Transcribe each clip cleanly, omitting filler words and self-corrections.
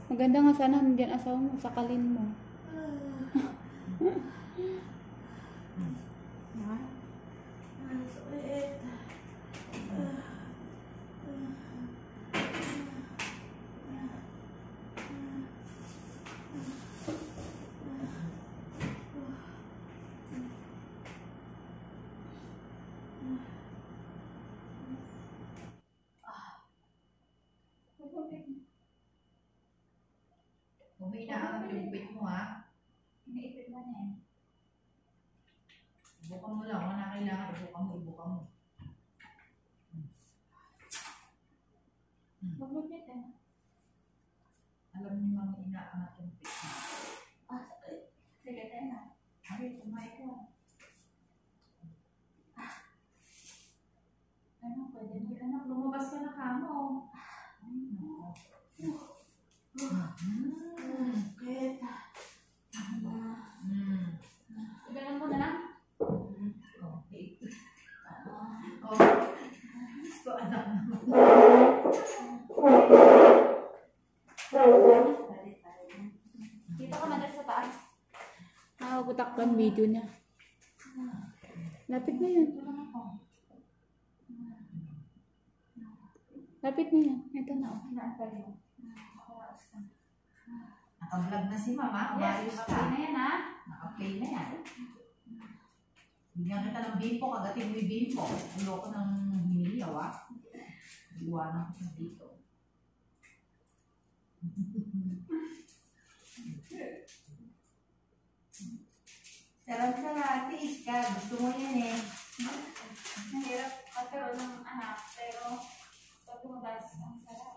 Maganda nga sana nandiyan asawa mo, sakalin mo. Huminaan yung pit mo, ha? Iniipit na niya eh. Ibuka mo lang. Kung na kailangan, ibuka mo. Magmumit eh. Alam niyo mga inaangat yung pit mo. Sige, tayo na. Ay, kumain ko. Ano, pwede mo. Anak, lumabas ka na kamo. Ay, no. Ganun mo na lang. Okay. Gusto anak naman. Dito ka man sa taas. Nakaputak lang video niya. Lapit na yan. Lapit na yan. Ito na. Inaantay mo. Naka-vlog na si mama. Umayos ka. Okay na yan ha. Naka-play na yan. Bigyan kita ng bimpo. Kagatin mo yung bimpo. Ayoko ng hiniyaw, ha. Iwanan ko na dito. Sarap-sarap. Tiis ka. Gusto mo yan eh. Mahirap magkaroon ng anak, pero pag lumabas, ang sarap.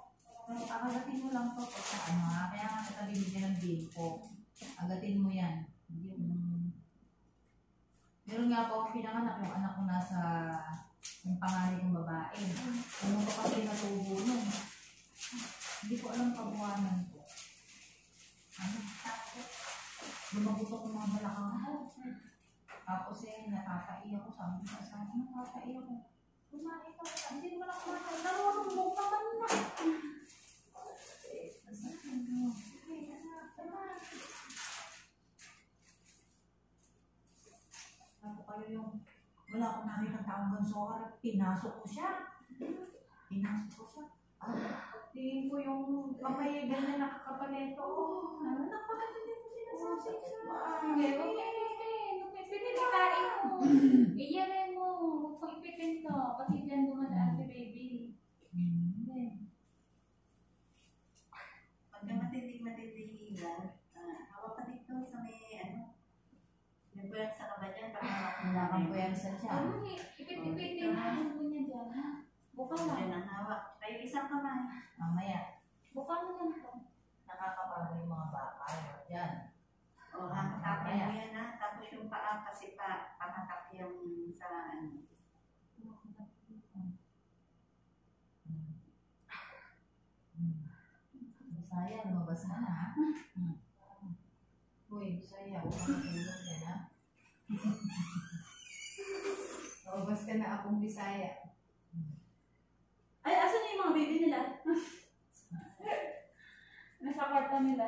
Agatin mo lang to sa ano, ha. Kaya nga kita binigyan ng bimpo. Agatin mo yan. Meron nga po akong pinanganak, yung anak ko nasa yung pangalan ng babae. Ano ko kasi natubo nun. Hindi ko alam kabuhanan ko. Ano? Lumagutok ko mga balakang ko. Tapos nakakaiyak ko. Sabi ko sa akin, nakakaiyak ko. Kumain ka. Hindi mo lang kumain. Narunong ka man na. Ako kayo yung wala akong nakikang taong ganso. Pinasok ko siya. Tingin ko yung kamay ganyan nakakapaneto. Napakaganda ko sinasabi sa Pinipitain mo. Iyanin mo. Huwag ipitin to. Kasi dyan dumadaan si baby. Pagka matindi lang, hawak ka dito sa may may buyak sa kaba dyan, wala kang puwersa siya. Ano ipit-ipitin mo niya dyan, ha? Buka lang. Dyan ang hawak. Kayo isang kamay. Mamaya, Buka mo lang to. nakakapagod yung mga bata. Yan. O, hatakapin mo yan ha. Tapos yung paa kasi pamatak yung sa Bisaya, lumabas na ha. Uy, Bisaya, huwag ka matulog yan ha. Lumabas ka na akong Bisaya. Ay, asan na yung mga baby nila? Nasa kwarto nila.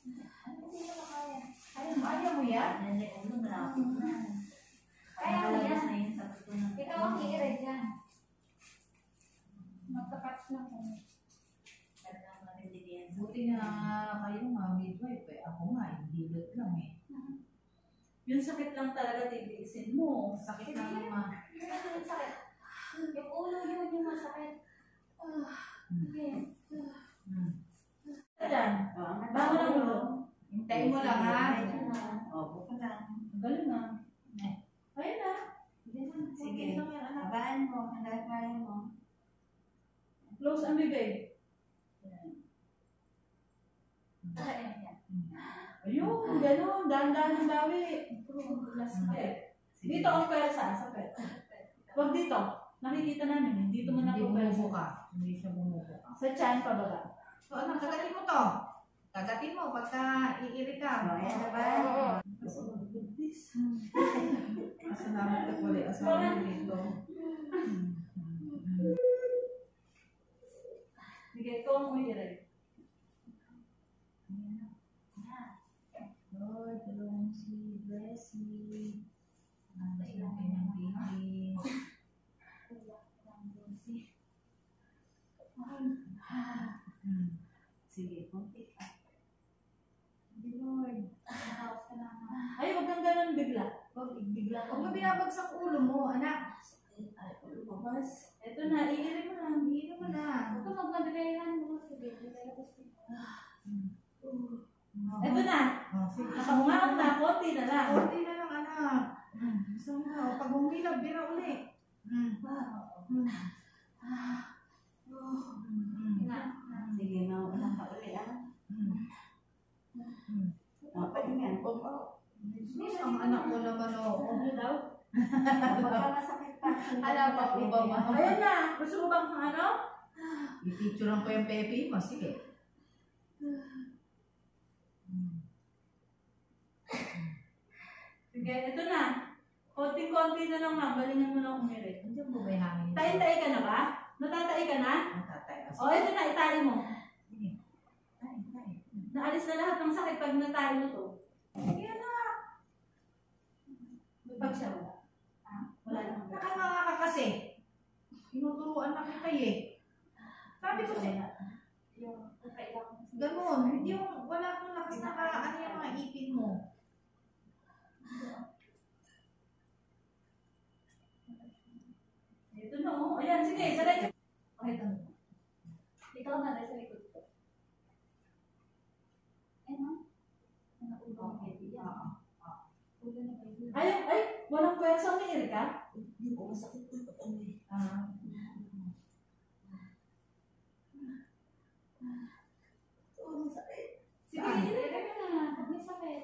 Hindi ko na kaya. Kaya mo yan? Hindi, malapit na. Kaya mo yan. Na yun sa tutunan. Ikaw ang i-read yan. Magka-patch na kami. Buti na kayo nga, midwife eh. Ako nga, hilot lang eh. Yung sakit lang talaga, tibisin mo. Sakit lang naman. Yung sakit. Yung ulo yun yung masakit. Okay. Ayan. Bago lang ulo. Hintayin mo lang ha. Buka lang. Galing na. Ayun na. Sige. Habaan mo. Hanggang kaya mo. Close ang bibig. Ayun, gano'n. Dahan-dahan ng bawi. Dito ang pwersa. Sa pwersa. Huwag dito. Nakikita namin. Dito mo na Hindi po pwersa. bumubo ka. Hindi siya bumubo ka. Sa tiyan, pababa. So ano, kagatin mo to. Kagatin mo pagka iiri ka. Ayan na ba? Asalamat ka pala. Asalamat dito. Sige, ito ang umiirig. Lord, tulungan mo si Blessy. Nanda yung kanyang baby. Sige, konti ka. Lord. Nakaos ka na. Ay, wag kang ganun bigla. Wag bigla. Huwag mo binabagsak ulo mo, anak. Ay, lumabas. Ito na, iirin mo lang. Iirin mo na. Huwag ka magmadalayan mo. Sige, lalabas ko. Ito na. Oh, sige. Nakahunga na. Konti na lang. Konti na lang, anak. Gusto mo na. Pag humilab, bira uli. Sige, mauuna ka uli, ah. Pahingan. Sus, ang anak mo naman, oo. Ano daw? Baka masakit pa. Alam pa po ba ba? Ayan na. Gusto mo bang ano? I-picturean ko yung pepe mo. Sige. Sige, ito na. Konting-konti na lang, ma'am. Galingan mo na umirit. Andiyan mo ba yung hangin? Tayo-tayo ka na ba? Natatay ka na? Matatay. O, ito na. Itali mo. Sige. Tay. Naalis na lahat ng sakit pag natali mo to. Sige na. May pag siya wala. Wala naman. Nakanganga ka kasi. Tinuturuan na kita eh. Sabi ko sa'yo. Yung kailangan. Ganon. Hindi yung wala kang lakas na ano yung mga ipin mo. Ito na, oh. Ayan, sige. Salay. Okay, ito na. Ikaw na rin sa likod ko. Ay, no? Ano ulo ng baby yan? Ulo ng baby. Ay, walang pwersa ang Erika? Hindi ko masakit na ito. Ah. Oo, masakit. Sige, Saan? ilagay ka na. Pag may sakit.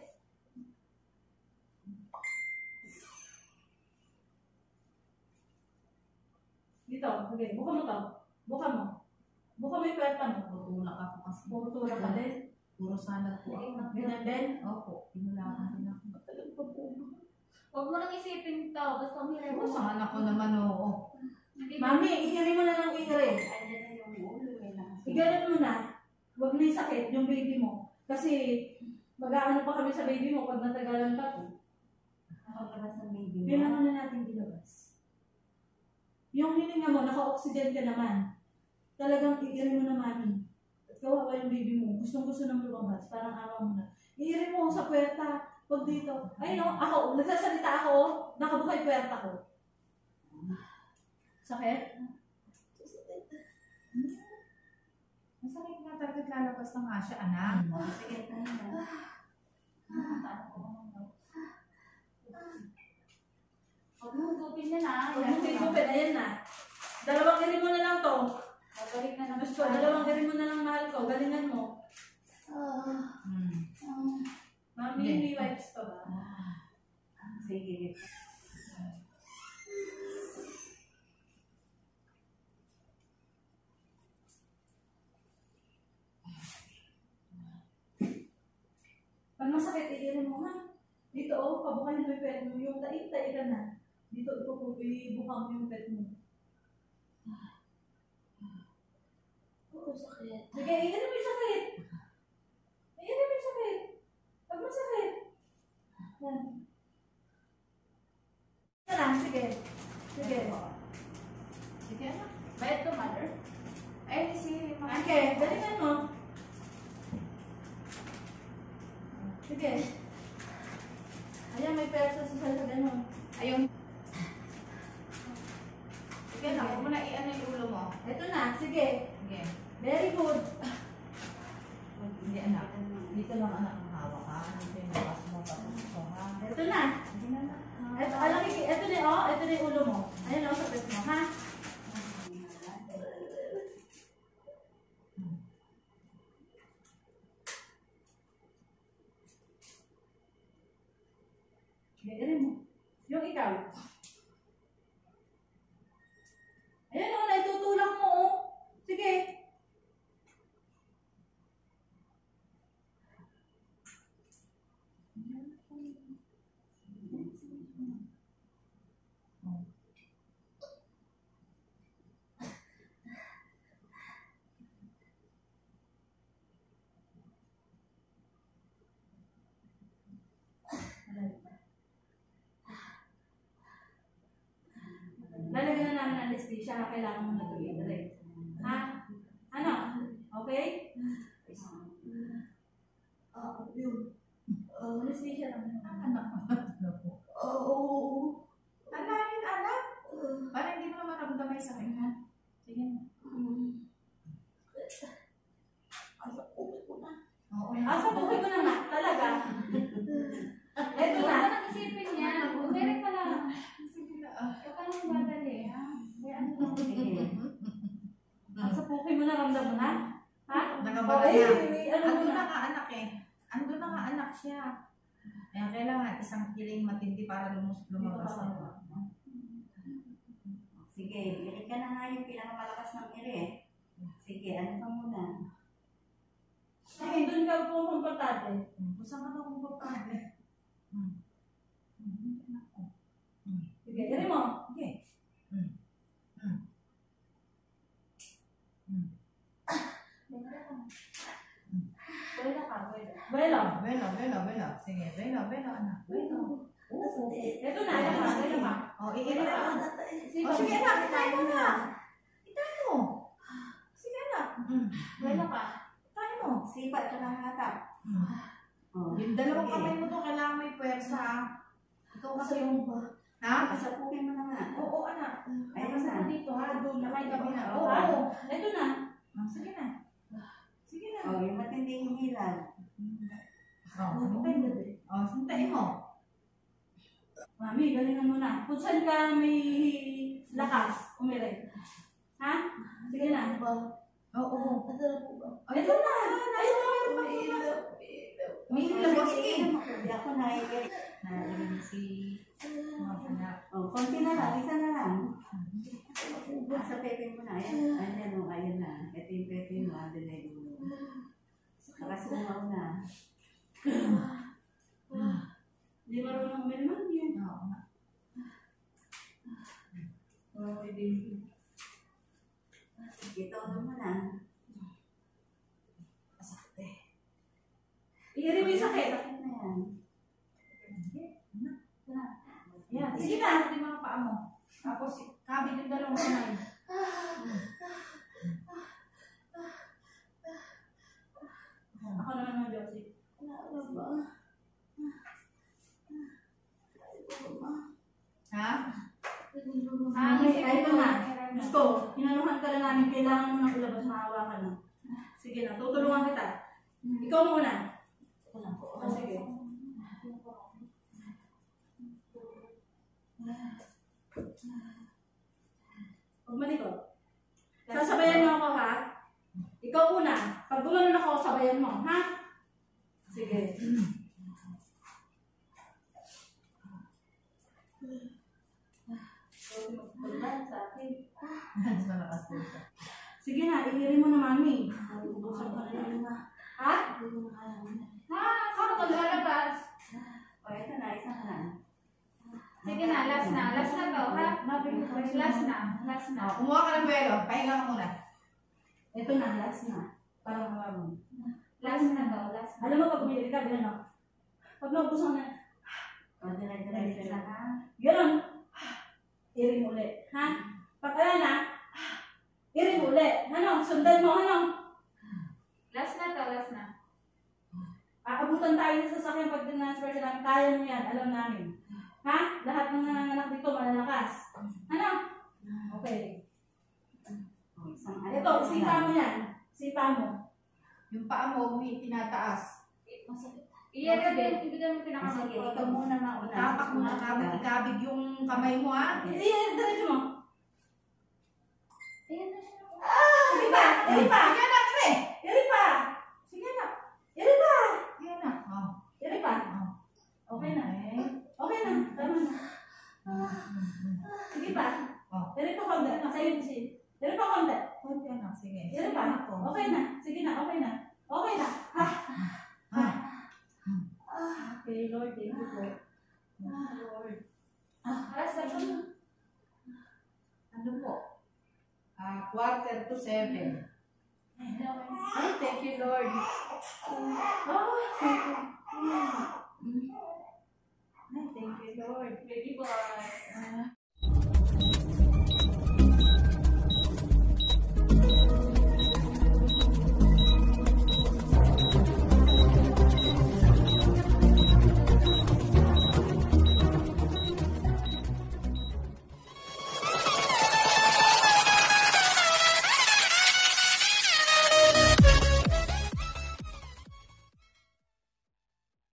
Dito, sige. Buka mo to. Buka mo. Buka mo yung pwersa mo. Tutulak ako kasi. Puputulak ka din. Puro salad po ako. Ganyan din. Opo, pinulakan din ako. Matagal pa po. Huwag mo nang isipin to. Basta umiray mo. Oo, sa anak ko naman, oo. Mami, iiri mo na lang iiri. Andiyan na yung ulo eh. Igalan mo na. Huwag na yung sakit, yung baby mo. Kasi mag-aano pa kami sa baby mo pag natagalan pa po. Nakapagabas ng baby mo. Kailangan na natin dilabas. Yung hininga mo, naka-oxygen ka naman. Talagang iiri mo na, mami. At kawawa yung baby mo. Gustong-gusto nang lumabas. Parang awa mo na. Iiri mo sa puwerta. Pag dito. Ay no, ako. Nagsasalita ako. Nakabuka yung puwerta ko. Sakit? Masakit nga talaga lalabas na nga siya, anak. Sige, tayo na. Huwag mo hugupin yan ah. Huwag mong tigupin. Ayan na. Dalawang iri mo na lang to. Babalik na naman. Gusto, dalawang iri mo na lang, mahal ko. Galingan mo. Mami, Yeah. may wipes pa ba? Sige. Pag masakit, iirin mo ha. Dito, oh, pabukan mo yung pet mo. Yung taik-taik ka na. Dito, ibuka mo yung pet mo. Oo, sakit. Sige, iirin mo yung sakit. Iirin mo yung sakit. Pag masakit. Yan. Yan lang, sige. Sige. Sige, anak. Bayad to, mother? Ay, si Okay, galingan mo. Sige. Ayan, may persa sa ganun. Ayun. Sige na, huwag mo na i-ano yung ulo mo. Ito na, sige. Sige. Very good. Hindi, anak. Dito lang, anak, ang hawak ha. Dito yung lakas mo, tapos ito ha. Ito na. Sige na, anak. Ito, alam, ito na, oh, ito na yung ulo mo. Ayan, oh, sa pet mo, ha? Sige, mo. Yung ikaw. Ayan, oh, naitutulak mo, oh. Sige. anesthesia, kailangan mo na tuloy-tuloy. Ha? Ano? Okay? Anesthesia lang. Anak ko. Alamin, anak. Parang hindi mo naman naramdaman yung sakit ha. Sige na. Oo. Asa buhay ko na nga, talaga. Eto Huwag na. ka nang isipin yan. Bumere ka lang. Huwag ka nang madali, ha? May ano lang. Asa buhay mo na, ramdam mo na? Ha? Nakabala Okay, na. ano mo Andun na? na nga anak eh. Andun na nga anak siya. Kaya kailangan isang kiling matindi para lumabas na. Sige, iri ka na nga yung pinakamalakas ng iri. Sige, ano ka muna? Sige, doon ka komportable. Kusang ka na kung papagay. Sige, dali mo. Okay. Wala ka, wala. Belo. Belo. Sige, belo, anak. Belo. Eto na, eto na, eto na. O, iirin ka. Sige, Sige anak, itayin mo na. Itayin mo. Sige anak. Wala ka. Itayin mo. Sipa at saka hatap. Oh, Yung dalawang sige. kamay mo to, kailangan may puwersa. Ikaw kasi yung... Ha? Pasapukin mo na nga. Oo, anak. Ayun Ayun na. na. Dito ha, doon na may gabi na. Oo. Oo. Eto na. Sige na. Sige na. Oh, yung matinding hilan. Sintayin mo. Mami, galingan mo na. Kung saan ka may lakas, umiray. Ha? Sige na. Oo. Eto na. May ilabas eh. Hindi ako naiirit. Narinig si mga anak. Oh, konti na lang. Isa na lang. Sa pepe mo na. Ayan. Ayan na. Ito yung pepe mo. Adelaide mo. Nakasumaw na. Hindi marunong umiray yun. Oo nga. Okay, baby. Ito mo na. Iiri mo yung sakit. Sakit na yan. Yan. Sige na. Ito yung mga paa mo. Tapos, kabit yung dalawang kamay. Ako naman ng Josie. Ha? Ito na. Gusto, hinanuhan ka na namin, kailangan mo nang ilabas, maawa ka na. Sige na, tutulungan kita. Ikaw muna. Oh, sige. Huwag malikot. Sasabayan mo ako, ha? Ikaw una. Pag gumanon ako, sabayan mo, ha? Sige. Sa akin. Mas malakas po siya. Sige na, ihirin mo na, mami. Ubusan ka na yun. Ha? Ha? Saan ka lalabas? O, ito na. Isa na lang. Sige na, last na. Last na to, ha? Last na. Last na. Kumuha ka ng belo. Pahinga ka muna. Ito na, last na. Parang marunong. Last na to. Last na. Alam mo, pag umiri ka, gano'n, no? Pag naubusan na, O, dire-dire na ha. gano'n. Iring uli. Ha? Pag ala na, iring uli. Ano? Sundan mo, ano? Last na to. Last na. Aabutan tayo sa sasakyan pag transfer sila namin. Kaya mo yan, alam namin. Ha? Lahat ng nanganganak dito, malalakas. Ano? Okay. O, isang Ito, sipa mo yan. Sipa mo. Yung paa mo, tinataas. Masakit. Iyan din. Ibigay mo Sige, pinakamasakit. ikaw muna mauna. Tapak mo na ikabig yung kamay mo ha. Diretso mo. Ayan na siya. Iri pa! Iri pa! Sige na, Tre. Iri pa! Sige na. Iri pa! Sige na. Oh. Iri pa! Okay na. Okay na. Tama na. Sige pa. Oh. Iri pa konti. Sa'yo si. Iri pa konti. Konti anak, sige. Iri pa. Okay na. Sige na. Okay na. Okay na. Ha? Okay, Lord. Thank you po. Lord. Last na to. Ano po? 6:45. Ay, thank you, Lord. Oh, thank you. Ay, thank you, Lord. Baby boy.